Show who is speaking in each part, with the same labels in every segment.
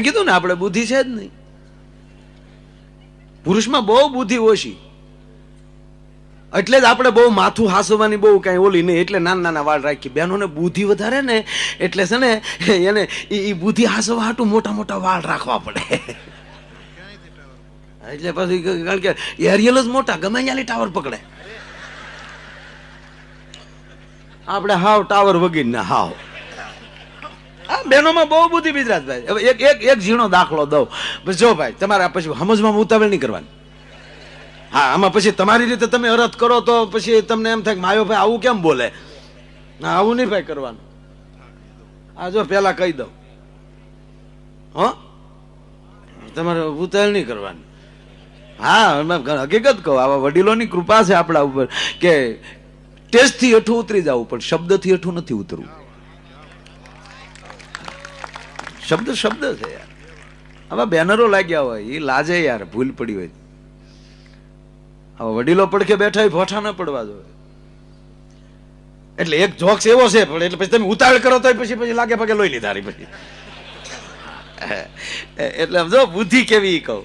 Speaker 1: કીધું ને આપણે બુદ્ધિ છે જ નહીં. પુરુષમાં બહુ બુદ્ધિ ઓછી, એટલે જ આપણે બહુ માથું હાસવાની બહુ કઈ ઓલી નહીં, એટલે નાના નાના વાળ રાખી. બહેનોને બુદ્ધિ વધારે ને એટલે છે ને એને એ બુદ્ધિ હાસવા હાટું મોટા મોટા વાળ રાખવા પડે. એટલે પછી કારણ કે એરિયલ જ મોટા, ગમે ત્યાંની ટાવર પકડે. આપણે હાવ ટાવર વગીર ના હાવ. આ બહેનોમાં બહુ બુદ્ધિ ગુજરાતભાઈ. હવે એક ઝીણો દાખલો દઉં. જો ભાઈ, તમારે પછી સમજવામાં ઉતાવળ નહીં કરવાની. હા, આમાં પછી તમારી રીતે તમે અરથ કરો તો પછી તમને એમ થાય કે માયો ભાઈ આવું કેમ બોલે. ના, આવું નહીં ભાઈ કરવાનું. આ જો પેલા કહી દઉં, હ તમારે ઉતાવળ નહીં કરવાની. હા, હકીકત કહું, આવા વડીલોની કૃપા છે આપણા ઉપર કે ટેસ્ટથી હેઠું ઉતરી જવું, પણ શબ્દથી હેઠું નથી ઉતરવું. શબ્દ છે યાર. આવા બેનરો લાગ્યા હોય એ લાજે યાર, ભૂલ પડી હોય. હવે વડીલો પડખે બેઠા હોય, ભોઠા ન પડવા જોઈએ. એટલે એક જોક્સ એવો છે, પણ એટલે પછી તમે ઉતાવળ કરો તો પછી લાગે પગે લોહી લીધા પછી. એટલે જો બુદ્ધિ કેવી કહું.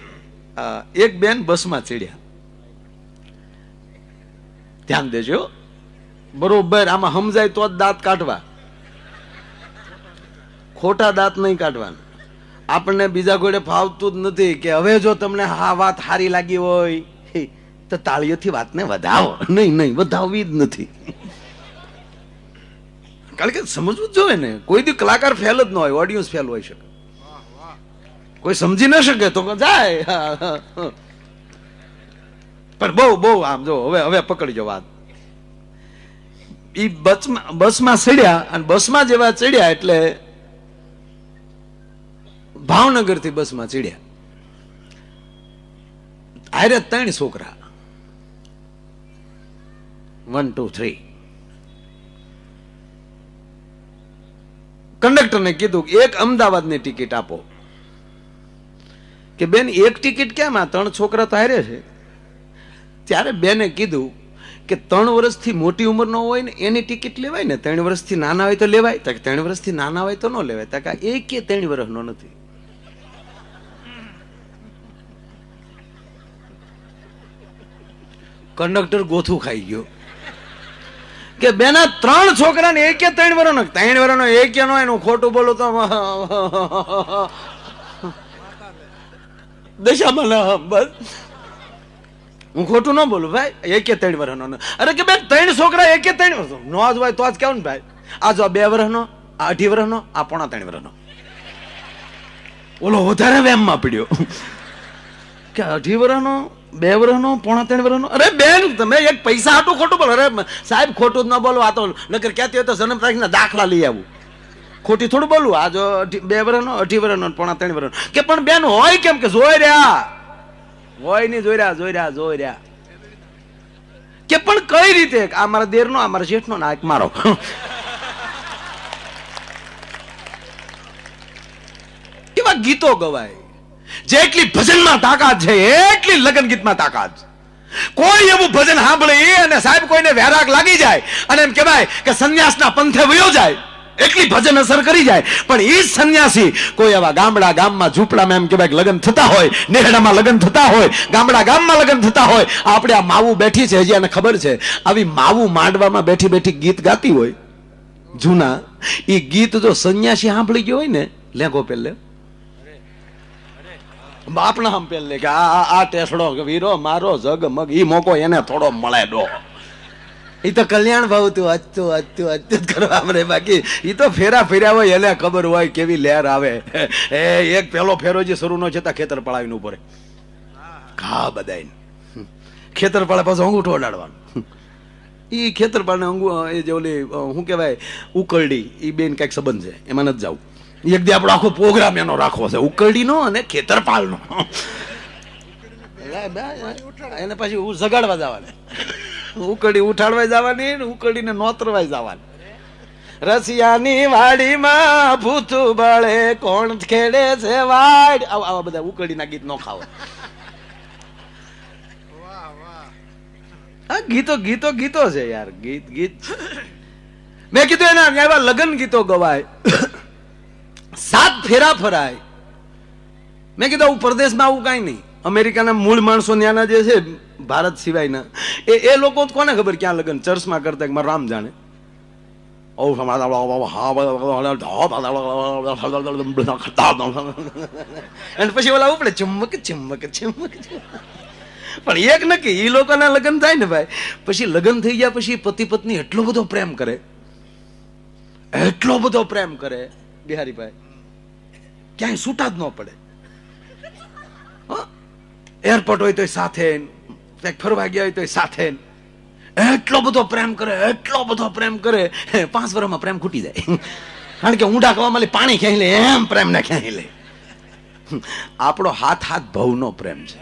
Speaker 1: એક બેન બસમાં ચડ્યા, ધ્યાન દેજો બરોબર. આમાં સમજાય તો જ દાંત કાઢવા, ખોટા દાંત નહીં કાઢવાના. આપણને બીજા કોઈને ફાવતું જ નથી કે હવે જો તમને આ વાત સારી લાગી હોય તો તાળીઓથી વાતને વધાવો. નહીં, વધાવવી જ નથી. કારણ કે સમજવું જ જોઈએ ને. કોઈ દી કલાકાર ફેલ જ ન હોય, ઓડિયન્સ ફેલ હોય શકે. કોઈ સમજી ન શકે તો જાય. પણ બહુ આમ જો હવે પકડીજો વાત. ઈ બસમાં ચડ્યા, અને બસમાં જેવા ચડ્યા એટલે ભાવનગર થી બસમાં ચડ્યા. આરે 3 છોકરા, 1 2 3. કંડક્ટરને કીધું એક અમદાવાદની ટિકિટ આપો. કે બેન એક ટિકિટ કેમ, આ 3 છોકરા તો હારે છે. ત્યારે બેને કીધું કે 3 વર્ષથી મોટી ઉંમરનો હોય ને એની ટિકિટ લેવાય ને, 3 વર્ષથી નાના હોય તો લેવાય. 3 વર્ષથી નાના હોય તો ન લેવાય. એક 3 વર્ષનો નથી. કંડક્ટર ગોથું ખાઈ ગયો કે બેના 3 છોકરા ને 3 વર્ષનો. 3 વર્ષનો એક નો એનું ખોટું બોલું તો દશામાં બસ. હું ખોટું ન બોલું ભાઈ. 3 વર્ષનો. અરે કે બેન 3 છોકરા 3 વર્ષ નો જ હોય તો જ કેવું ને ભાઈ. આ જો 2 વર્ષનો, આ 2.5 વર્ષનો, આ 3.5 વર્ષનો. ઓલો વધારે વેમમાં પડ્યો કે 2.5 વર્ષનો, 2 વર્ષનો, 3.5 વર્ષનો. અરે બેન તમે એક પૈસા હાટું ખોટું બોલો. અરે સાહેબ ખોટું જ ન બોલો. આ તો નકર ક્યાંથી હોય તો જન્મ તારીખના દાખલા લઈ આવું. ખોટી થોડું બોલું. આ જો 2 વર્ષનો, 2.5 વર્ષનો, 3.5 વર્ષનો. કે પણ બેન હોય કેમ કે જોઈ રહ્યા હોય નહીં, જોઈ રહ્યા. કે પણ કઈ રીતે? આ મારા દેરનો, આ મારા શેઠનો, ના એક મારો. કેવા ગીતો ગવાય. જેટલી ભજનમાં તાકાત છે એટલી લગ્ન ગીતમાં તાકાત. કોઈ એવું ભજન સાંભળે અને સાહેબ કોઈને વૈરાગ લાગી જાય અને એમ કહેવાય કે સંન્યાસના પંથે વયો જાય, એટલી ભજન અસર કરી જાય. પણ એ સંન્યાસી કોઈ એવા ગામમાં ઝૂંપડામાં એમ કહેવાય લગ્ન થતા હોય, નેહડામાં લગ્ન થતા હોય, ગામમાં લગ્ન થતા હોય. આપણે આ માવું બેઠી છે, હજી આને ખબર છે, આવી માવું માંડવામાં બેઠી ગીત ગાતી હોય જૂના. એ ગીત જો સંન્યાસી સાંભળી ગયો હોય ને, લેગો પેલે બાપના આમ પેલે કે આ ટેસડો વીરો મારો જગમગ, ઈ મોકો એને થોડો મળે ડો. એ તો કલ્યાણ ભાવતું અચ્યું કરવા મળે. બાકી એ તો ફેર્યા હોય એને ખબર હોય કેવી લહેર આવે. એક પેલો ફેરો જે શરૂ ન થતા ખેતર પડાવીને ઉપર ઘા બધાઈને ખેતર પાડે પાછું અંગૂઠો અડાડવાનું. એ ખેતર પાડને એ જે ઓલી શું કહેવાય ઉકરડી, એ બેન કઈક સંબંધ છે, એમાં નથી જવું. એક દી આપણો આખો પ્રોગ્રામ એનો રાખવો છે, ઉકરડીનો અને ખેતરપાલનો. એને પછી જગાડવા જવાને, ઉકરડી ઉઠાડવા જવાની, ઉકરડીને નોતરવા જવાની. રસિયાની વાડીમાં ભૂતું બળે, કોણ ખેડે છે વાડ. આવા બધા ઉકરડીના ગીત નો ખાવ. ગીતો છે યાર. ગીત મેં કીધું એના એવા લગ્ન ગીતો ગવાય, 7 ફેરા ફરાય, મેં કીધું આવું પરદેશમાં આવું કાંઈ નહીં. અમેરિકાના મૂળ માણસો ત્યાંના જે છે ભારત સિવાયના એ લોકો કોને ખબર ક્યાં લગ્ન ચર્ચમાં કરતા કે મારા રામ જાણે. અને પછી ઓલા ઉપડે ચમક ચમક ચમક. પણ એક નક્કી, એ લોકોના લગ્ન થાય ને ભાઈ, પછી લગ્ન થઈ ગયા પછી પતિ પત્ની એટલો બધો પ્રેમ કરે, એટલો બધો પ્રેમ કરે બિહારીભાઈ, ક્યાંય છૂટા જ ન પડે. એરપોર્ટ હોય તો સાથે, ફરવા ગયા હોય તો સાથે, એટલો બધો પ્રેમ કરે, એટલો બધો પ્રેમ કરે, 5 વર્ષમાં પ્રેમ ખૂટી જાય. કારણ કે ઊંડા કવામાં પાણી ક્યાંય લે એમ પ્રેમ ને ક્યાંય લે. આપણો હાથ હાથ ભવનો પ્રેમ છે.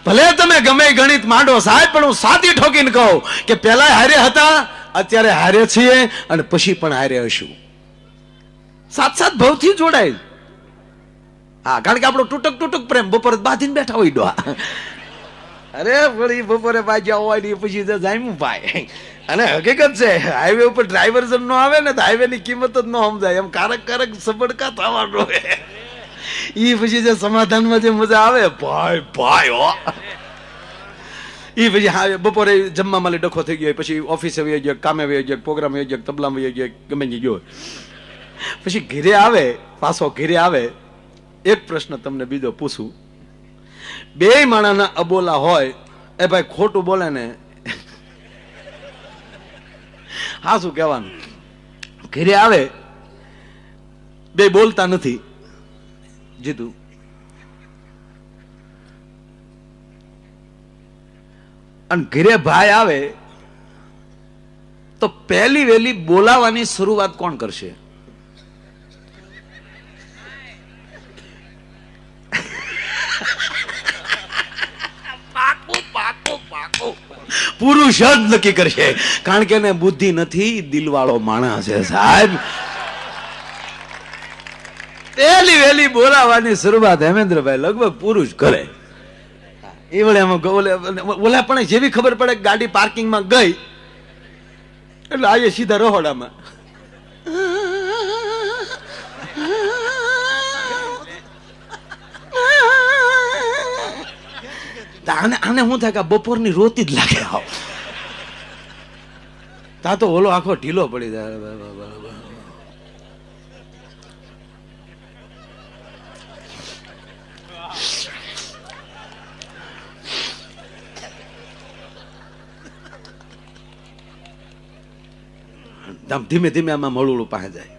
Speaker 1: ભલે તમે ગમે ગણિત માંડો સાહેબ, પણ હું સાદી ઠોકીને કહું કે પેલા હારે હતા, અત્યારે હારે છીએ અને પછી પણ હારે હશું. સાત ભવથી જોડાય. હા, કારણ કે આપણો તૂટક તૂટક પ્રેમ બપોરે બાંધીને બેઠા હોય ડોહા. અરે વળી બપોરે બાજ્યા હોય ને પછી જામ્યું ભાઈ. અને હકીકત છે, હાઈવે ઉપર ડ્રાઈવર જન નો આવે ને તો હાઈવે ની કિંમત જ ન સમજાય. એમ કારક કારક સબડકા થવાનો. ઈ પછી જે સમાધાનમાં જે મજા આવે ભાઈ ભાઈ હો. ઈ પછી હા બપોરે જમવા માટે ડખો થઈ ગયો, પછી ઓફિસે વહી ગયો, કામે વહી ગયો, પ્રોગ્રામ વહી ગયો, તબલામાં વહી ગયો, ગમે ગયો. પછી ઘરે આવે, પાછો ઘરે આવે. એક પ્રશ્ન તમને બીજો પૂછું, બે માણાના અબોલા હોય, એ ભાઈ ખોટું બોલે ને હા શું કહેવાનું, ઘરે આવે બે બોલતા નથી, જીતું અને ઘરે ભાઈ આવે તો પહેલી વહેલી બોલાવાની શરૂઆત કોણ કરશે? પુરુષ જ નક્કી કરશે, કારણ કે એને બુદ્ધિ નથી, દિલવાળો માણસ છે સાહેબ. પહેલી વહેલી બોલાવાની શરૂઆત હેમેન્દ્રભાઈ લગભગ પુરુષ કરે. એ વડે ઓલા પણ જેવી ખબર પડે ગાડી પાર્કિંગમાં ગઈ એટલે આજે સીધા રહોડામાં. આને શું થાય કે બપોરની રોતી જ લાગે. તા તો ઓલો આખો ઢીલો પડી જાય. ધીમે ધીમે આમાં મળું પાસે જાય.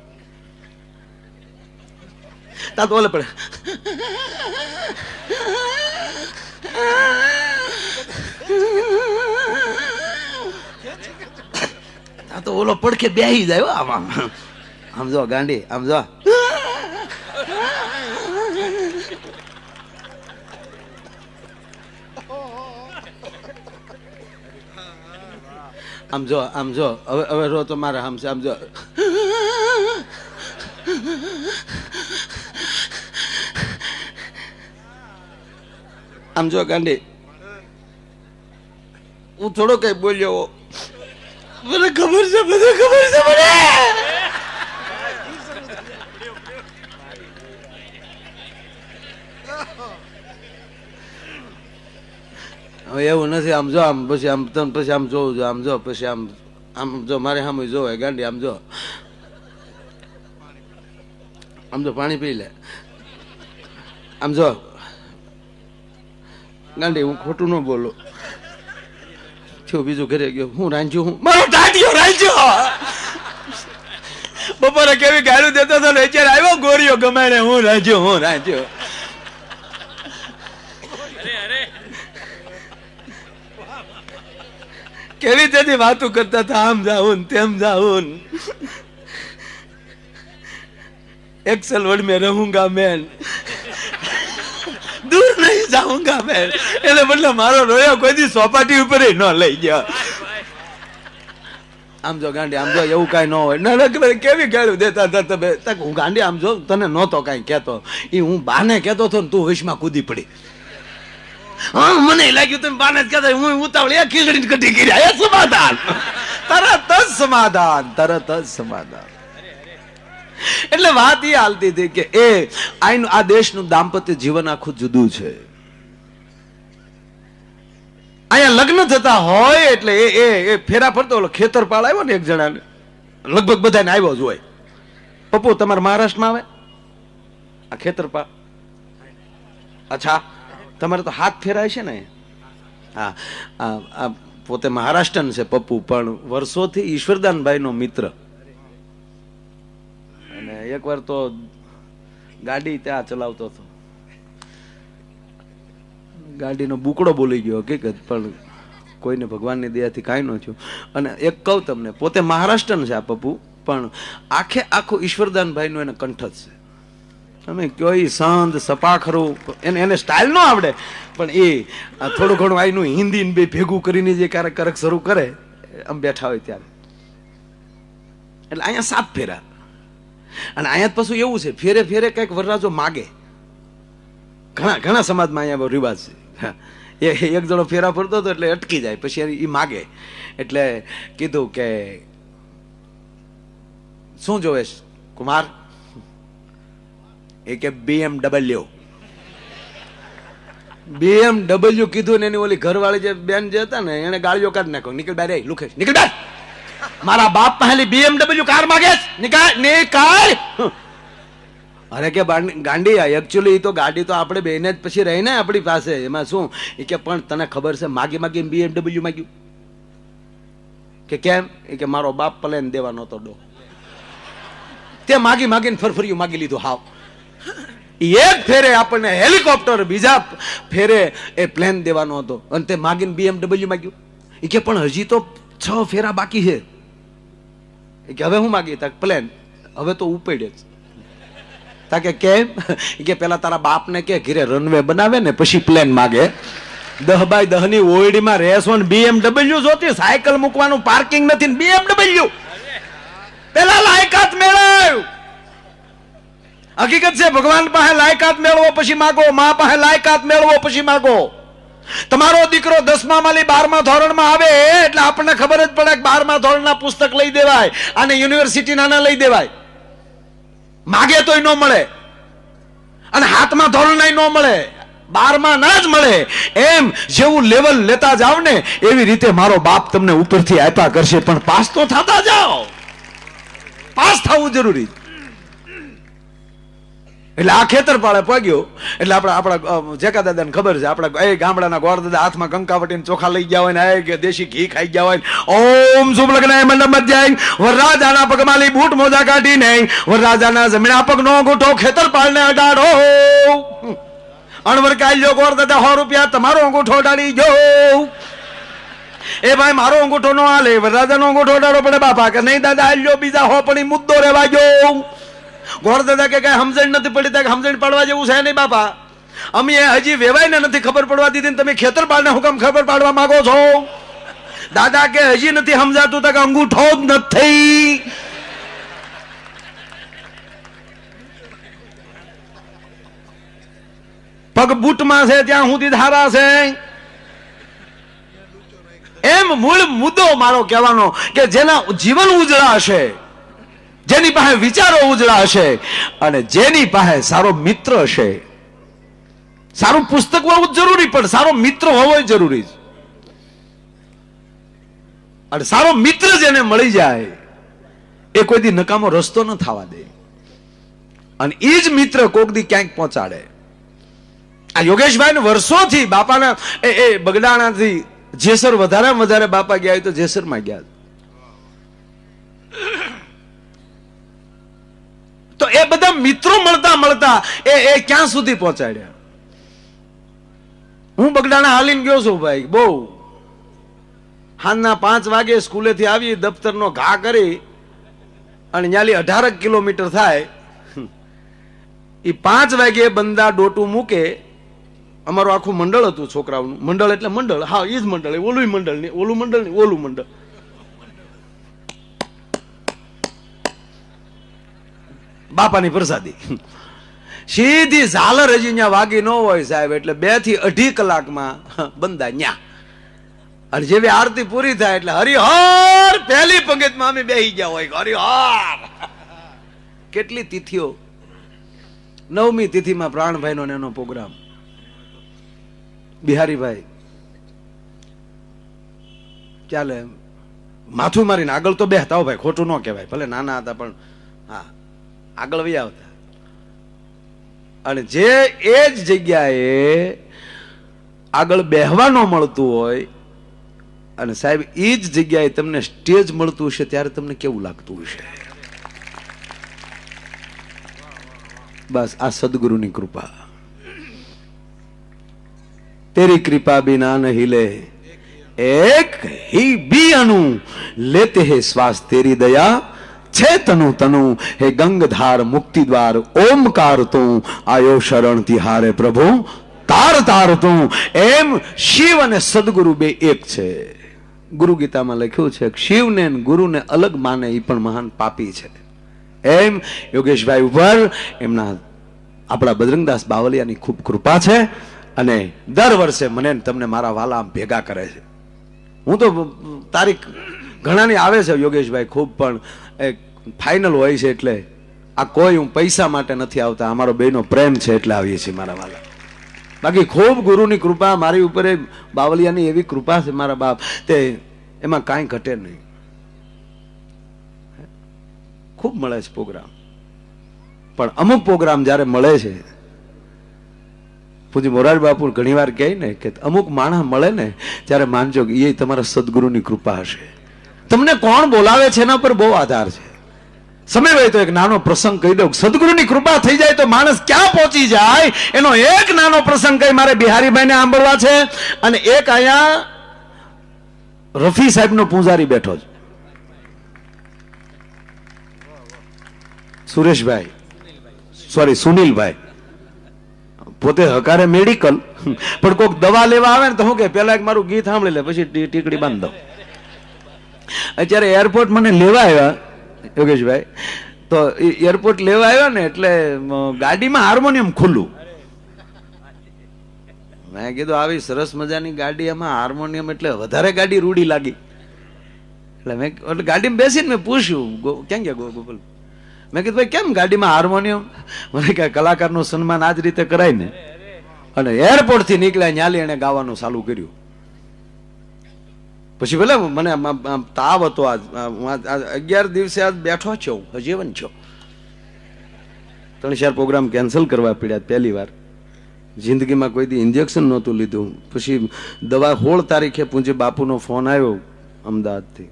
Speaker 1: તા તો ઓલે પડે. આ તો ઓલો પડખે બેહી જાય. આમાં આમ જો ગાંડી, આમ જો આમ જો આમ જો હવે રો તો મારે આમ છે. આમ જો આમ જો ગાંડી, હું થોડો કઈ બોલ્યો, મને ખબર છે, મને ખબર છે મને. હવે એવું નથી. આમ જો આમ પછી આમ તને પછી આમ જોવું જો, આમ જો પછી આમ આમ જો મારે સામે જોવે ગાંડી. આમ જો આમ જો પાણી પી લે. આમ જો ગાંડી, હું ખોટું ન બોલું. થયું બીજું ઘરે ગયો, હું રાંધ્યું, હું મારો ટાટિયો રાંધ્યો. બપોરે કેવી ગાળું દેતો હતો ને અત્યારે આવ્યો ગોરીઓ ગમે, હું રાંધ્યો, હું રાંધ્યો. કેવી તેથી વાતું કરતા હતા, આમ જાઉં તેમ જાઉં. एक्सेल वर्ड में रहूंगा मैं, दूर नहीं जाऊंगा मैं. એટલે મતલબ મારો રોયો કોઈ દી સોપાટી ઉપર ન લઈ ગયો. આમ જો ગાંડી, આમ જો એવું કઈ ન હોય. ના કેવી ગાળું દેતા હતા તમે. હું ગાંડી આમ જો તને નહોતો કઈ કેતો, એ હું બાને કેતો હતો ને તું વિશમાં કૂદી પડી. હા મને લાગ્યું તમે બાને જ કહેતા, હું ઉતાવળ એક ખીચડી કટી કર્યા. એ સમાધાન, તરત જ સમાધાન, તરત જ સમાધાન. એટલે વાત એ હાલતી હતી કે આ દેશનું દાંપત્ય જીવન આખું જુદું છે. અહીંયા લગ્ન થતા હોય એટલે એ ફેરા ફરતો ખેતરપાળ આવ્યો ને એક જણાને, લગભગ બધાને આવ્યો જ હોય. પપ્પુ તમારે મહારાષ્ટ્રમાં આવે આ ખેતરપાળ? અચ્છા, તમારે તો હાથ ફેરાય છે ને. હા, પોતે મહારાષ્ટ્રન છે પપ્પુ, પણ વર્ષોથી ઈશ્વરદાનભાઈ નો મિત્ર. અને એકવાર તો ગાડી ત્યાં ચલાવતો હતો, ગાડીનો બુકડો બોલી ગયો હકીકત, પણ કોઈને ભગવાનની દયાથી કાંઈ ન થયું. અને એક કહું તમને, પોતે મહારાષ્ટ્રન છે આ પપ્પુ, પણ આખે આખું ઈશ્વરદાનભાઈ નું એને કંઠ જ છે. તમે કયો એ સંત સપાખરું, એને સ્ટાઇલ ન આવડે, પણ એ થોડું ઘણું આઈનું હિન્દી બે ભેગું કરીને જે ક્યારેક શરૂ કરે આમ બેઠા હોય ત્યારે. એટલે અહીંયા 7 ફેરા. અને અહીંયા પાછું એવું છે, ફેરે ફેરે કઈક વરરાજો માગે. ઘણા સમાજમાં અહીંયા રિવાજ છે. એક જણો ફેરા ફરતો હતો એટલે અટકી જાય, પછી એ માગે. એટલે કીધું કે શું જોવે કુમાર? એ કે BMW. કીધું ને એની ઓલી ઘરવાળી જે બેન જે હતા ને એને ગાળીઓ કાઢી નાખો, નીકળ બાર લુખેશ, નીકળ બાર, મારા બાપ પહેલી BMW કાર માગે, નીકળ. અરે કે ગાંડી, એકચ્યુઅલી તો ગાડી તો આપણે બેને જ પછી રહી ને આપણી પાસે, એમાં શું? એ કે પણ તને ખબર છે માગી BMW માગ્યું? કે કેમ? એ કે મારો બાપ પ્લેન દેવાનો હતો ડો, તે માગીને ફરફરિયું માગી લીધું. હાવ એક ફેરે આપણને હેલિકોપ્ટર, બીજા ફેરે એ પ્લેન દેવાનો હતો, અને તે માગીને BMW માગ્યું. એ કે પણ હજી તો 6 ફેરા બાકી છે. એ કે હવે હું માગી? તક પ્લેન. હવે તો ઉપડે જ. તાકે કેમ? કે પેલા તારા બાપને કે ઘરે રનવે બનાવે ને પછી પ્લેન માગે. 10x10 ની ઓયડીમાં રહેશો ને BMW જોતી, સાયકલ મૂકવાનું પાર્કિંગ નથી, BMW. પેલા લાયકાત મેળવ. હકીકત છે, ભગવાન પાસે લાયકાત મેળવો પછી માગો, મા પાસે લાયકાત મેળવો પછી માગો. તમારો દીકરો 10મા માલી 12મા ધોરણમાં આવે એટલે આપણને ખબર જ પડે કે 12મા ધોરણના પુસ્તક લઈ દેવાય, અને યુનિવર્સિટીના ના લઈ દેવાય. માગે તોય ન મળે, અને 7મા ધોરણના ન મળે, 12મા ના જ મળે. એમ જેવું લેવલ લેતા જાવ ને એવી રીતે મારો બાપ તમને ઉપરથી આપ્યા કરશે, પણ પાસ તો થતા જાઓ. પાસ થવું જરૂરી. એટલે આ ખેતરપાળે પગ્યો એટલે આપણા જેકા દાદાને ખબર છે, આપણા એ ગામડાના ગોળ દાદા હાથમાં કંકાવટીને ચોખા લઈ ગયા હોય ને કે દેશી ઘી ખાઈ ગયા હોય. ઓમ શુભ લગ્ન મંડપ મધ્યાય વરરાજાના પગમાલી બૂટ મોજા કાઢી નહીં, વરરાજાના જમીના પગનો અંગૂઠો ખેતરપાળને અડાડો. અણવર કાલ્યો ગોળ દાદા 100 રૂપિયા તમારો અંગૂઠો અડાડી ગયો. એ ભાઈ મારો અંગૂઠો નો હાલે, વરરાજાનો અંગૂઠો અડાડો પડે બાપા. કે નહીં દાદા હાલ્યો, બીજા હો પણ મુદ્દો રેવા ગયો. ગોળ દાદા કે કઈ સમજણ નથી પડી, ત્યાં સમજણ પાડવા જેવું છે નહીં બાપા. અમે હજી વેવાય ને નથી ખબર પડવા દીધી, તમે ખેતરપાળને હુકમ ખબર પાડવા માંગો છો? દાદા કે હજી નથી સમજાતું, તક અંગૂઠો જ નથી. પગ બૂટમાં છે ત્યાં સુધી ધારા છે. એમ મૂળ મુદ્દો મારો કહેવાનો કે જેના જીવન ઉજળા હશે, જેની પાસે વિચારો ઉજળા હશે, અને જેની પાસે સારો મિત્ર હશે. સારું પુસ્તક હોવું જરૂરી, પણ સારો મિત્ર હોવો જરૂરી. અને સારો મિત્ર જેને મળી જાય એ કોઈ દી નકામો રસ્તો ન થવા દે, અને એ જ મિત્ર કોક દી ક્યાંક પહોંચાડે. આ યોગેશભાઈ ને વર્ષોથી બાપાના એ બગડાણાથી જેસર વધારે બાપા ગયા હોય તો જેસરમાં ગયા. તો એ બધા મિત્રો મળતા એ ક્યાં સુધી પહોંચાડ્યા. હું બગડાણા હાલીને ગયો છું ભાઈ, બહુ સાંજના 5 વાગે સ્કૂલેથી આવી, દફતરનો ઘા કરી અને ન્યાલી 18 કિલોમીટર થાય. એ 5 વાગે બંદા ડોટું મૂકે. અમારું આખું મંડળ હતું, છોકરાઓનું મંડળ. એટલે મંડળ, હા એ જ મંડળ, ઓલું મંડળ નહીં, ઓલું મંડળ નહીં, ઓલું મંડળ. બાપાની પ્રસાદી સીધી ઝાલર હજી ત્યાં વાગી ન હોય સાહેબ, એટલે 2 થી 2.5 કલાકમાં બંદા ન્યા. અને જેવી આરતી પૂરી થાય એટલે હરિહર પહેલી પંગતમાં અમે બેહી ગયા હોય, હરિહર. કેટલી તિથિઓ, 9મી તિથિમાં પ્રાણભાઈનો એનો પ્રોગ્રામ. બિહારીભાઈ ચાલે માથું મારીને આગળ તો બેહતા હો ભાઈ, ખોટું ન કહેવાય, ભલે નાના હતા પણ હા આગળ વહી આવતા. અને જે એ જ જગ્યાએ આગળ બેહવા ન મળતું હોય અને સાહેબ એ જ જગ્યાએ તમને સ્ટેજ મળતું હશે ત્યારે તમને કેવું લાગતું હશે? બસ આ સદગુરુની કૃપા. તેરી કૃપા बिना न हिले एक ही भी अनु लेते है श्वास तेरी दया छे तनु तनु हे गंगधार मुक्ति द्वार ओमकार તું आयो शरण तिहारे प्रभु તાર તાર તું. એમ શિવ અને સદગુરુ બે એક છે. ગુરુ ગીતામાં લખ્યું છે કે શિવને ગુરુને અલગ માને એ પણ મહાન પાપી છે. એમ યોગેશભાઈ ઉપર એમના આપણા બજરંગદાસ બાવલિયાની ખૂબ કૃપા છે અને દર વર્ષે મને તમને મારા વાલા ભેગા કરે છે. હું તો તારીખ ઘણાની આવે છે યોગેશભાઈ ખૂબ, પણ ફાઇનલ હોય છે એટલે આ કોઈ હું પૈસા માટે નથી આવતા, અમારો બેનો પ્રેમ છે એટલે આવીએ છીએ મારા વાલા. બાકી ખૂબ ગુરુની કૃપા મારી ઉપર, બાવલિયાની એવી કૃપા છે મારા બાપ, તે એમાં કાંઈ ઘટે નહીં. ખૂબ મળે છે પ્રોગ્રામ, પણ અમુક પ્રોગ્રામ જ્યારે મળે છે, પૂજ્ય મોરારી બાપુ ઘણી વાર કહે ને કે અમુક માણસ મળે ને ત્યારે માનજો કે એ તમારા સદગુરુની કૃપા હશે. તમને કોણ બોલાવે છે એના પર બહુ આધાર છે. સમય હોય તો એક નાનો પ્રસંગ કહી દઉં. સદગુરુની કૃપા થઈ જાય તો માણસ ક્યાં પહોંચી જાય એનો એક નાનો પ્રસંગ કહી મારે બિહારીભાઈને સાંભળવા છે. અને એક અહીંયા રફી સાહેબનો પૂજારી બેઠો છે, સુરેશભાઈ, સોરી સુનિલભાઈ, પોતે હકારે મેડિકલ, પણ કોઈક દવા લેવા આવે ને તો હું કે પેલા એક મારું ગીત સાંભળી લે પછી ટીકડી બાંધ દઉં. અત્યારે એરપોર્ટ મને લેવા આવ્યા યોગેશભાઈ, તો એરપોર્ટ લેવા આવ્યા ને એટલે ગાડીમાં હાર્મોનિયમ ખુલ્લું. મેં કીધું આવી સરસ મજાની ગાડી, એમાં હાર્મોનિયમ એટલે વધારે ગાડી રૂડી લાગી. એટલે મેં એટલે ગાડીમાં બેસીને મેં પૂછ્યું ક્યાં ગયા ગોપાલ, મેં કીધું ભાઈ કેમ ગાડીમાં હાર્મોનિયમ? મને કે કલાકારનું સન્માન આ જ રીતે કરાય ને. અને એરપોર્ટ થી નીકળ્યા ન્યાલી એને ગાવાનું ચાલુ કર્યું. પછી ભલે મને તાવ હતો, આજ 11 દિવસે આજ બેઠો છું, હજીવન છો. 3-4 પ્રોગ્રામ કેન્સલ કરવા પડ્યા પહેલી વાર જિંદગીમાં. કોઈ દી ઇન્જેક્શન નહોતું લીધું. પછી દવા 16 તારીખે પૂજ્ય બાપુનો ફોન આવ્યો અમદાવાદથી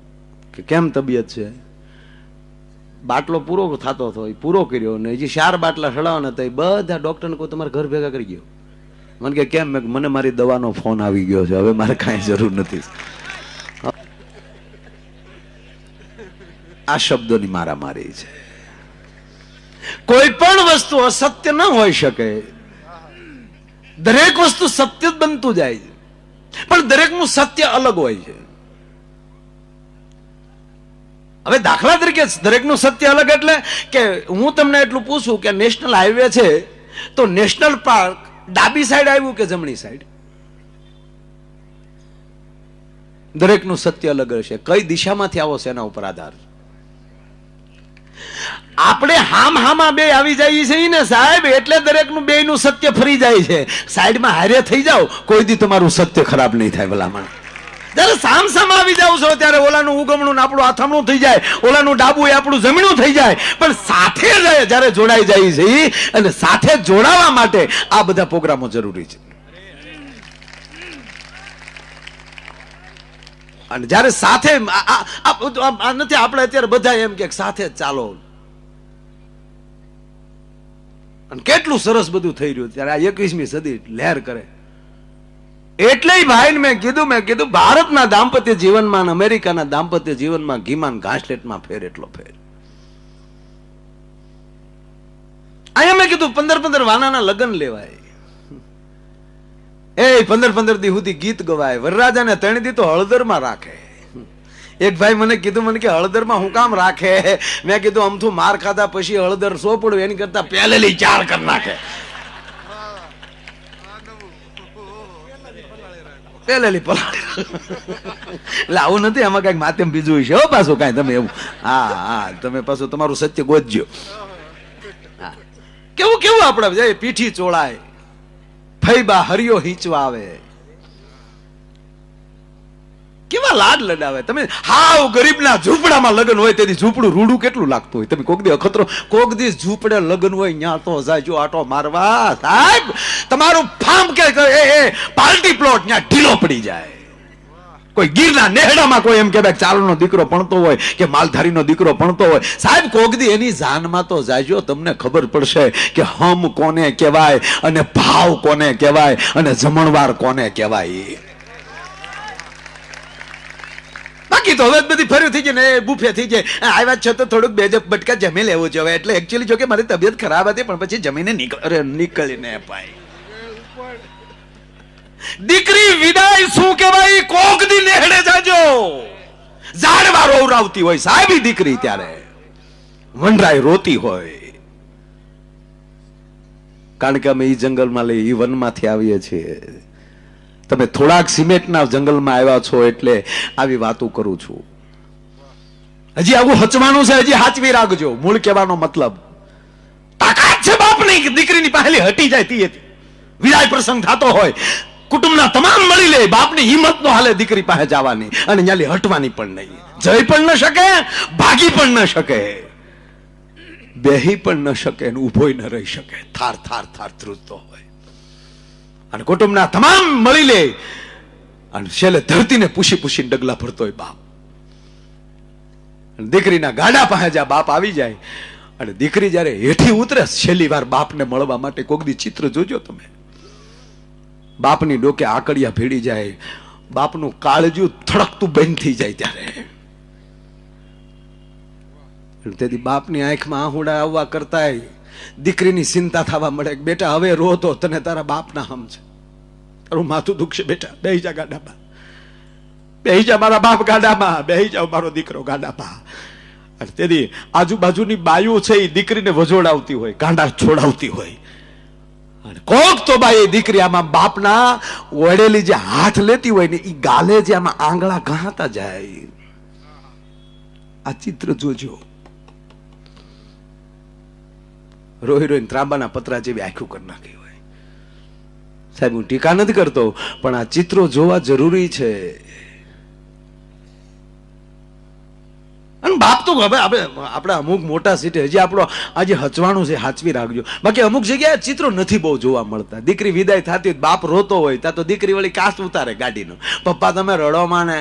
Speaker 1: કે કેમ તબિયત છે? બાટલો પૂરો થતો હતો, એ પૂરો કર્યો ને હજી 4 બાટલા સડાવવાના હતા. બધા ડોક્ટરને કહું તમારે ઘર ભેગા કરી ગયો. મને કે કેમ? મને મારી દવાનો ફોન આવી ગયો છે, હવે મારે કાંઈ જરૂર નથી. આ શબ્દોની મારામારી છે. કોઈ પણ વસ્તુ અસત્ય ન હોઈ શકે. દરેક વસ્તુ સત્ય જ બનતું જાય છે, પણ દરેકનું સત્ય અલગ હોય છે. હવે દાખલા તરીકે દરેકનું સત્ય અલગ એટલે કે હું તમને એટલું પૂછું કે નેશનલ હાઈવે છે તો નેશનલ પાર્ક ડાબી સાઈડ આવ્યું કે જમણી સાઈડ? દરેકનું સત્ય અલગ હશે. કઈ દિશામાંથી આવો છે એના ઉપર આધાર. આપણે હામાં બે આવી જઈએ છીએ ને સાહેબ, એટલે દરેકનું બેયનું સત્ય ફરી જાય છે. સાઈડમાં હારે થઈ જાઓ, કોઈ દી તમારું સત્ય ખરાબ નહીં થાય ભલામણ. જયારે સામ આવી જાવ છો ત્યારે ઓલાનું ઉગમણું આપણું આથમણું થઈ જાય, ઓલાનું ડાબું આપણું જમણું થઈ જાય. પણ સાથે જયારે જોડાઈ જાય છે અને સાથે જોડાવા માટે આ બધા પ્રોગ્રામો જરૂરી છે. અને જયારે સાથે નથી, આપણે અત્યારે બધા એમ કે સાથે ચાલો, અને કેટલું સરસ બધું થઈ રહ્યું ત્યારે આ 21મી સદી લહેર કરે. એટલે ભાઈ મેં કીધું ભારતના દાંપત્ય જીવનમાં અમેરિકાના દાંપત્ય જીવનમાં ઘીમાન ઘાસલેટમાં ફેર એટલો ફેર. અહીંયા મેં કીધું 15 વાનાના લગ્ન લેવાય, એ 15 દી સુધી ગીત ગવાય, વરરાજાને 3 દી તો હળદરમાં રાખે. એક ભાઈ મને કીધું, મને કે હળદરમાં હું કામ રાખે? મેં કીધું અમથું માર ખાધા પછી હળદર સોપડું એની કરતા પહેલેલી 4 કરી નાખે. પહેલેલી પલાળી. એટલે આવું નથી, આમાં કઈક માધ્યમ બીજું છે હો પાછું કાંઈ. તમે એવું હા તમે પાછું તમારું સત્ય ગોતજો. કેવું કેવું આપણે પીઠી ચોળાય, ફૈબા હરિયો હીચવા આવે, કેવા લાડ લડાવે. તમે હાવ ગરીબના ઝૂંપડામાં લગ્ન હોય તેથી ઝૂંપડું રૂડું કેટલું લાગતું હોય. તમે કોક દી અખતરો કોક દી ઝૂંપડે લગ્ન હોય ન્યા તો જાજો આટો મારવા, સાહેબ તમારું ફાર્મ કે પાર્ટી પ્લોટ ન્યા ઢીલો પડી જાય. કોઈ ગીરના નેહડામાં કોઈ એમ કે ચાલનો દીકરો ભણતો હોય કે માલધારીનો દીકરો ભણતો હોય, સાહેબ કોક દી એની જાનમાં તો જાજો, તમને ખબર પડશે કે હમ કોને કહેવાય અને ભાવ કોને કહેવાય અને જમણવાર કોને કહેવાય. બાકી તો હવે બધી ફર્યું થઈ જાય ને બુફે થઈ જાય. આવ્યા છે તો થોડુંક બે બટકા જમી લેવું જોઈએ. એટલે એકચ્યુઅલી જો કે મારી તબિયત ખરાબ હતી પણ પછી જમીને નીકળીને પાઈ. દીકરી વિદાય શું કહેવાય? કોક દી નેહડે જાજો, ઝાડવા રોવરાવતી હોય સાહેબ દીકરી, ત્યારે વનરાય રોતી હોય. કારણ કે અમે ઈ જંગલમાં લઈ ઈ વનમાંથી આવીએ છીએ. તમે થોડાક સિમેન્ટના જંગલમાં આવ્યા છો એટલે આવી વાતો કરું છું. હજી આવું હચવાનું છે, હજી હાચવી રાખજો. મૂળ કહેવાનો મતલબ તાકાત છે બાપની કે દીકરીની પહેલી હટી જાય તી હતી. વિદાય પ્રસંગ થતો હોય, કુટુંબના તમામ મળી લે, બાપની હિંમત નો હાલે દીકરી પાસે જવાની અને ન્યાલી હટવાની પણ નહીં. જઈ પણ ન શકે, ભાગી પણ ન શકે, બેહી પણ ન શકે અને ઉભોય ન રહી શકે. થાર થાર થાર ધ્રુજતો હોય અને કુટુંબના તમામ મળી લે અને છેલ્લે ધરતીને પૂછી પૂછીને ડગલા ભરતો હોય બાપ. દીકરીના ગાડા પાસે જ્યાં બાપ આવી જાય અને દીકરી જયારે હેઠી ઉતરે છેલ્લી વાર બાપને મળવા માટે, કોક દી ચિત્ર જોજો તમે. બાપની ડોકે આકડિયા ભેડી જાય, બાપનું કાળજું થડકતું બંધ થઈ જાય ત્યારે તેથી બાપની આંખમાં આહુડા આવવા કરતા દીકરીની ચિંતા થવા મળે. બેટા હવે રો તો તને તારા બાપના હમ છે, તારું માથું દુખશે, બેટા બેહી જા ગાડામાં, બેહી જા મારા બાપ ગાડામાં, બેહી જાવ મારો દીકરો ગાડામાં. અને તેથી આજુબાજુની બાયું છે એ દીકરીને વજોડાવતી હોય, ગાંડા છોડાવતી હોય. અને કોક તો બાઈ દીકરી આમાં બાપના વડેલી જે હાથ લેતી હોય ને એ ગાલે જે આમાં આંગળા ઘાતા જાય. આ ચિત્ર જોજો. રોઈ રોઈને ત્રાંબાના પતરા જેવી આંખું કરી નાખી હોય. સાહેબ હું ટીકા નથી કરતો પણ આ ચિત્રો જોવા જરૂરી છે. અને બાપ તો હવે આપણે અમુક મોટા સીટે હજી આપણો આજે હચવાનું છે, હાચવી રાખજો. બાકી અમુક જગ્યાએ ચિત્રો નથી બહુ જોવા મળતા. દીકરી વિદાય થતી હોય, બાપ રોતો હોય ત્યાં તો દીકરી વળી કાચ ઉતારે ગાડીનો, પપ્પા તમે રડો માને.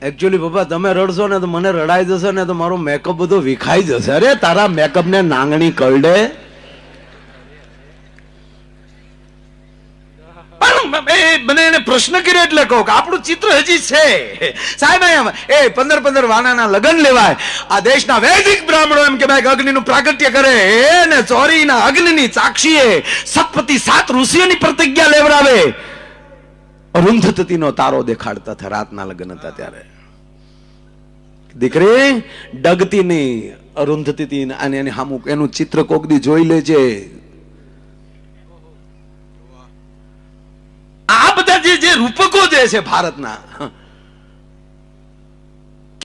Speaker 1: એકચ્યુઅલી પપ્પા તમે રડશો ને તો મને રડાઈ જશે ને તો મારો મેકઅપ બધો વિખાઈ જશે. અરે તારા મેકઅપ ને નાંગણી કરડે. મને એને પ્રશ્ન કર્યો એટલે કહું કે આપણું ચિત્ર હજી છે સાહેબ. એ 15 વાનાના લગ્ન લેવાય. આ દેશના વૈદિક બ્રાહ્મણો એમ કે ભાઈ અગ્નિનું પ્રાગટ્ય કરે ને ચોરીના અગ્નિની સાક્ષીએ સતપતિ 7 ઋષિઓની પ્રતિજ્ઞા લેવડાવે. અરુંધતીનો તારો દેખાડતા હતા રાતના લગ્ન હતા ત્યારે. દીકરી ડગતી નહીં, અરુંધતી અને એની હામુક એનું ચિત્ર કોક દી જોઈ લેજે. આ બધા જે રૂપકો જે છે ભારતના